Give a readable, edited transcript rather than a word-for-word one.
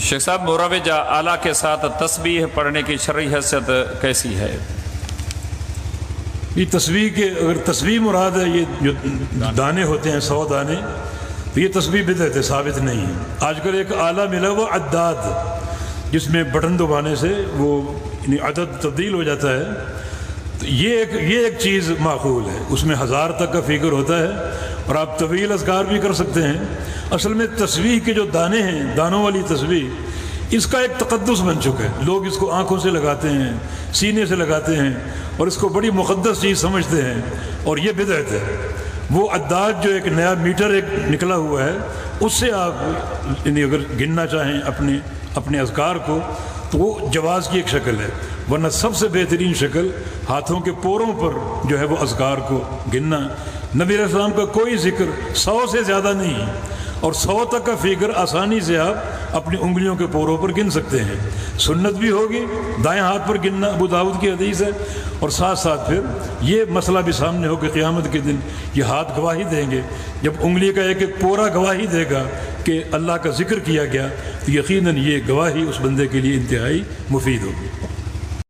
شیخ صاحب مروجہ آلہ کے ساتھ تسبیح پڑھنے کی شرعی حیثیت کیسی ہے؟ یہ تسبیح کے اگر تسبیح مراد ہے یہ جو دانے ہوتے ہیں 100 دانے تو یہ تسبیح بدعت ہے، ثابت نہیں ہے۔ آج کل ایک آلہ ملا وہ عداد جس میں بٹن دبانے سے وہ عدد تبدیل ہو جاتا ہے، تو یہ ایک چیز معقول ہے، اس میں 1000 تک کا فگر ہوتا ہے اور آپ طویل اذکار بھی کر سکتے ہیں۔ اصل میں تسبیح کے جو دانے ہیں، دانوں والی تسبیح، اس کا ایک تقدس بن چکا ہے۔ لوگ اس کو آنکھوں سے لگاتے ہیں، سینے سے لگاتے ہیں اور اس کو بڑی مقدس چیز سمجھتے ہیں، اور یہ بدعت ہے۔ وہ عداد جو ایک نیا میٹر ایک نکلا ہوا ہے، اس سے آپ یعنی اگر گننا چاہیں اپنے اذکار کو تو وہ جواز کی ایک شکل ہے، ورنہ سب سے بہترین شکل ہاتھوں کے پوروں پر جو ہے وہ اذکار کو گننا۔ نبی علیہ السلام کا کوئی ذکر 100 سے زیادہ نہیں ہے، اور 100 تک کا فگر آسانی سے آپ اپنی انگلیوں کے پوروں پر گن سکتے ہیں۔ سنت بھی ہوگی دائیں ہاتھ پر گننا، ابو داؤد کی حدیث ہے، اور ساتھ ساتھ پھر یہ مسئلہ بھی سامنے ہو کہ قیامت کے دن یہ ہاتھ گواہی دیں گے، جب انگلی کا ایک ایک پورا گواہی دے گا کہ اللہ کا ذکر کیا گیا، تو یقیناً یہ گواہی اس بندے کے لیے انتہائی مفید ہوگی۔